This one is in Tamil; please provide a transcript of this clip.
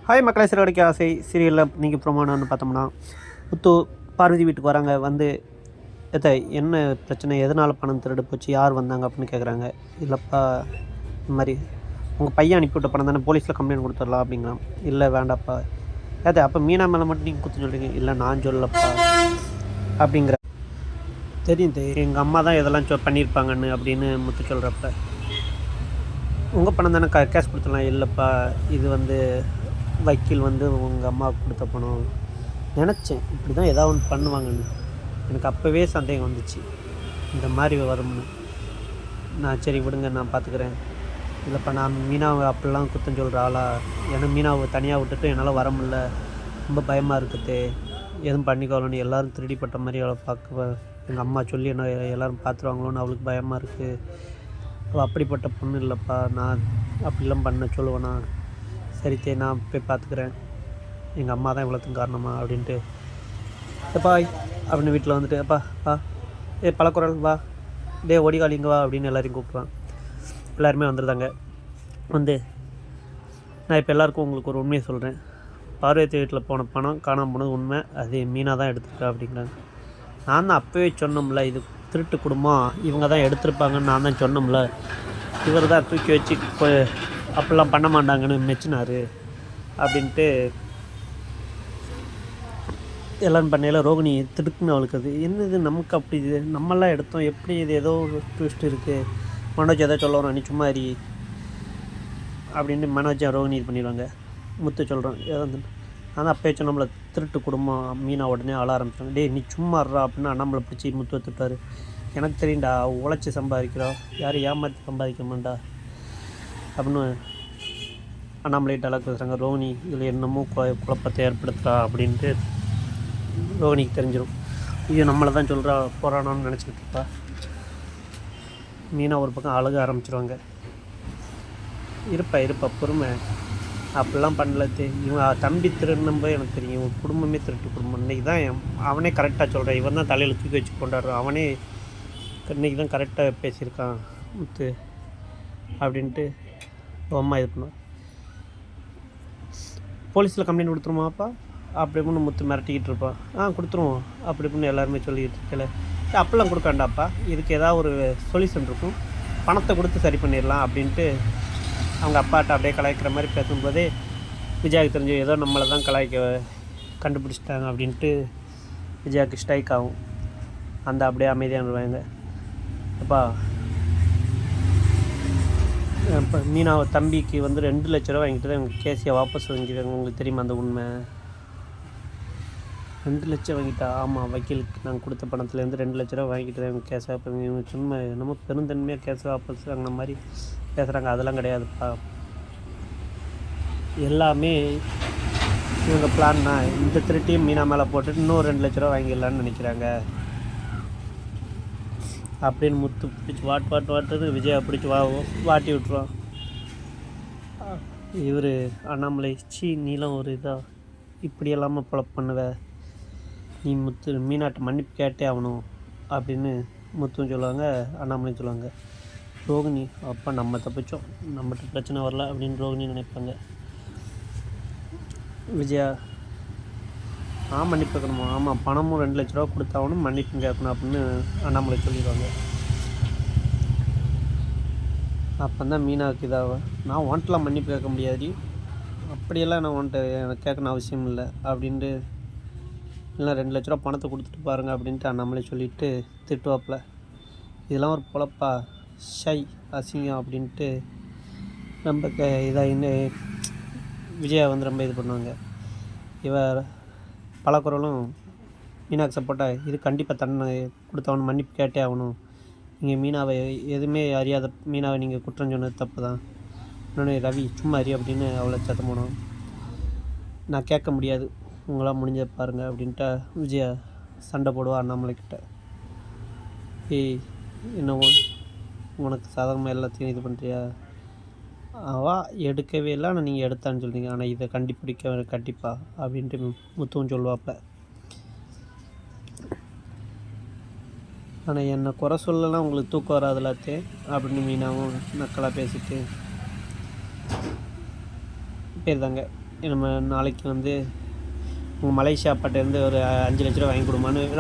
ஹாய் மக்களை, சிறுகடைக்கு ஆசை சீரியலில் நீங்கள் ப்ரோமோன்னு பார்த்தோம்னா, முத்து பார்வதி வீட்டுக்கு வராங்க. வந்து என்ன பிரச்சனை, எதனால் பணம் திருடு போச்சு, யார் வந்தாங்க அப்படின்னு கேட்குறாங்க. இல்லைப்பா, இந்த மாதிரி உங்கள் பையன் அனுப்பிவிட்ட பணம் தானே, போலீஸில் கம்ப்ளைண்ட் கொடுத்துடலாம் அப்படிங்கிறான். இல்லை வேண்டாப்பா. அப்போ மீனா மேலே மட்டும் நீங்கள் குத்து சொல்கிறீங்க. இல்லை நான் சொல்லப்பா அப்படிங்கிற. தெரியும் எங்கள் அம்மா தான் இதெல்லாம் பண்ணியிருப்பாங்கன்னு அப்படின்னு முத்து சொல்கிறப்ப, உங்கள் பணம் தானே கேஷ் கொடுத்துடலாம். இல்லைப்பா, இது வக்கீல் உங்கள் அம்மாவுக்கு கொடுத்த பணம். நினச்சேன் இப்படி தான் ஏதாவது ஒன்று பண்ணுவாங்கன்னு. எனக்கு அப்போவே சந்தேகம் வந்துச்சு இந்த மாதிரி வரும்னு. நான் சரி விடுங்க, நான் பார்த்துக்கிறேன். இல்லைப்பா, நான் மீனாவை அப்படிலாம் குத்தம் சொல்கிற ஆளா? ஏன்னா மீனாவை தனியாக விட்டுட்டு என்னால் வர முடியல, ரொம்ப பயமாக இருக்குது, எதுவும் பண்ணிக்கோலன்னு எல்லோரும் திருடிப்பட்ட மாதிரி அவளை பார்க்க எங்கள் அம்மா சொல்லி என்ன எல்லோரும் பார்த்துருவாங்களோன்னு அவளுக்கு பயமாக இருக்குது. அவள் அப்படிப்பட்ட பொண்ணு இல்லைப்பா, நான் அப்படிலாம் பண்ண சொல்லுவேண்ணா. சரித்தே, நான் போய் பார்த்துக்கிறேன், எங்கள் அம்மா தான் இவ்வளோத்துக்கும் காரணமா அப்படின்ட்டு. பாய் அப்படின்னு வீட்டில் வந்துட்டு, அப்பா பழக்குறல் வா, ஓடிகாலிங்க வா அப்படின்னு எல்லோரையும் கூப்பிடுவான். எல்லாருமே வந்துருந்தாங்க. நான் இப்போ எல்லாருக்கும் உங்களுக்கு ஒரு உண்மையை சொல்கிறேன். பார்வதி வீட்டில் போன பணம் காணாமல் போனது உண்மை. அது மீனா தான் எடுத்துருக்கா அப்படிங்கிறாங்க. நான் தான் அப்போவே சொன்னோம்ல, இது திருட்டு குடும்பம், இவங்க தான் எடுத்திருப்பாங்கன்னு நான் தான் சொன்னோம்ல. இவர் தான் தூக்கி வச்சு அப்படிலாம் பண்ண மாட்டாங்கன்னு மெச்சினார் அப்படின்ட்டு எல்லோரும் பண்ணையில் ரோகிணி திடுக்குன்னு அவளுக்கு. அது என்னது, நமக்கு அப்படி இது நம்மளாம் எடுத்தோம், எப்படி இது ஏதோ ஒரு ட்விஸ்ட் இருக்குது, மனோஜ் எதோ சொல்ல வரோம், நீ சும்மா அறி அப்படின்ட்டு மனோஜ் ரோகிணி இது பண்ணிடுவாங்க. முத்து சொல்கிறோம், ஆனால் அப்போ வச்சு நம்மளை திருட்டு குடும்பம். மீனா உடனே ஆள ஆரம்பிச்சாங்க. நீ சும்மா இருறா அப்படின்னு நம்மளை பிடிச்சி முத்து திட்டார். எனக்கு தெரியும்டா, உழைச்சி சம்பாதிக்கிறோம், யாரும் ஏமாற்றி சம்பாதிக்க மாட்டா அப்படின்னு அண்ணாமலை டலாக் பேசுகிறாங்க. ரோஹிணி இதில் என்னமோ குழப்பத்தை ஏற்படுத்துகிறா அப்படின்ட்டு ரோஹிணிக்கு தெரிஞ்சிடும். இது நம்மளை தான் சொல்கிறா போராடணும்னு நினச்சிக்கிட்டு இருப்பா. மீனா ஒரு பக்கம் அழுக ஆரம்பிச்சிருவாங்க. இருப்பா பொறுமை, அப்படிலாம் பண்ணல இவங்க தம்பி திருடும்போது எனக்கு தெரியும், இவங்க குடும்பமே திருட்டு குடும்பம். இன்றைக்கி தான் அவனே கரெக்டாக சொல்கிறான், இவன் தான் தலையில் தூக்கி வச்சு கொண்டாடுறான், அவனே இன்றைக்கி தான் கரெக்டாக பேசியிருக்கான் முத்து அப்படின்ட்டு அம்மா இது பண்ணுவான். போலீஸில் கம்ப்ளைண்ட் கொடுத்துருமாப்பா அப்படி இப்படின்னு முத்து மிரட்டிக்கிட்டு இருப்பான். கொடுத்துருவோம் அப்படி இப்படின்னு எல்லாருமே சொல்லிக்கிட்டு இருக்கல. அப்பெல்லாம் கொடுக்க வேண்டாப்பா, இதுக்கு ஏதாவது ஒரு சொல்யூஷன் இருக்கும், பணத்தை கொடுத்து சரி பண்ணிடலாம் அப்படின்ட்டு அவங்க அப்பாட்ட அப்படியே கலாய்க்கிற மாதிரி பேசும்போதே விஜயாவுக்கு தெரிஞ்சு ஏதோ நம்மளை தான் கண்டுபிடிச்சிட்டாங்க அப்படின்ட்டு விஜயாவுக்கு ஸ்ட்ரைக் ஆகும். அப்படியே அமைதியானுவாங்க. அப்பா, இப்போ மீனா தம்பிக்கு 2 லட்ச ரூபா வாங்கிட்டு தான் எங்கள் கேஸியை வாபஸ் வாங்கிடுவாங்க. உங்களுக்கு தெரியுமா அந்த உண்மை? 2 லட்சம் வாங்கிட்டா? ஆமாம், வக்கீலுக்கு நாங்கள் கொடுத்த பணத்துலேருந்து 2 லட்ச ரூபா வாங்கிட்டு தான் எங்கள் கேஸை வாப்பஸ். இவங்க சும்மா என்னமோ பெருந்தன்மையாக கேஸை வாபஸ் வாங்கின மாதிரி பேசுகிறாங்க. அதெல்லாம் கிடையாதுப்பா, எல்லாமே இவங்க பிளான் தான். இந்த திருட்டியும் மீனா மேலே போட்டுட்டு இன்னும் 2 லட்ச ரூபா வாங்கிடலான்னு நினைக்கிறாங்க அப்படின்னு முத்து பிடிச்சி வாட்டுறது விஜயா பிடிச்சி வாட்டி விட்டுருவான். இவர் அண்ணாமலை, நீலாம் ஒரு இதாக இப்படி எல்லாமே பொழப்பு பண்ணுவ, நீ முத்து மீனாட்ட மன்னிப்பு கேட்டே ஆகணும் அப்படின்னு முத்துன்னு சொல்லுவாங்க. அண்ணாமலைன்னு சொல்லுவாங்க. ரோகிணி, அப்போ நம்ம தப்பிச்சோம், நம்மகிட்ட பிரச்சனை வரல அப்படின்னு ரோகிணி நினைப்பாங்க. விஜயா, மன்னிப்பு கேட்கணுமா? ஆமாம், பணமும் 2 லட்ச ரூபா கொடுத்தாவணும், மன்னிப்பு கேட்கணும் அப்படின்னு அண்ணாமலை சொல்லிடுவாங்க. அப்போ தான் மீனாவுக்கு இதாக, நான் உன்ட்டெலாம் மன்னிப்பு கேட்க முடியாது, அப்படியெல்லாம் நான் உன்ட்ட எனக்கு கேட்கணும் அவசியம் இல்லை அப்படின்ட்டு, இல்லை 2 லட்ச ரூபா பணத்தை கொடுத்துட்டு பாருங்கள் அப்படின்ட்டு அண்ணாமலை சொல்லிவிட்டு திட்டுவாப்பில். இதெல்லாம் ஒரு பொழப்பா, ஷை அசிங்கம் அப்படின்ட்டு ரொம்ப இதாக விஜயா ரொம்ப இது பண்ணுவாங்க. பலக்குறளும் மீனாவுக்கு சப்போர்ட்டாக, இது கண்டிப்பாக தன்னை கொடுத்தவனு மன்னிப்பு கேட்டே ஆகணும், நீங்கள் மீனாவை எதுவுமே அறியாத மீனாவை நீங்கள் குற்றம் சொன்னது தப்பு தான், இன்னொன்று ரவி சும்மா அறிய அப்படின்னு அவளை சத்தம் போனோம். நான் கேட்க முடியாது, உங்களால் முடிஞ்ச பாருங்கள் அப்படின்ட்டு விஜயா சண்டை போடுவா அண்ணாமலைக்கிட்ட. என்னவோ உனக்கு சாதகமாக எல்லாத்தையும் இது பண்ணுறியா, எடுக்கவே இல்லை, ஆனால் நீங்கள் எடுத்தான்னு சொல்கிறீங்க, ஆனால் இதை கண்டிப்பா அப்படின்ட்டு முத்துவும் சொல்லுவாப்பில். ஆனால் என்னை குறை சொல்லலாம் உங்களுக்கு தூக்கம் வராதுலாத்தே அப்படின்னு மீனாவும் நக்கலாக பேசிட்டு போயிருந்தாங்க. நம்ம நாளைக்கு வந்து உங்கள் மலேசியா அப்பாட்டேருந்து ஒரு 5 லட்ச ரூபா வாங்கி கொடுமான்னு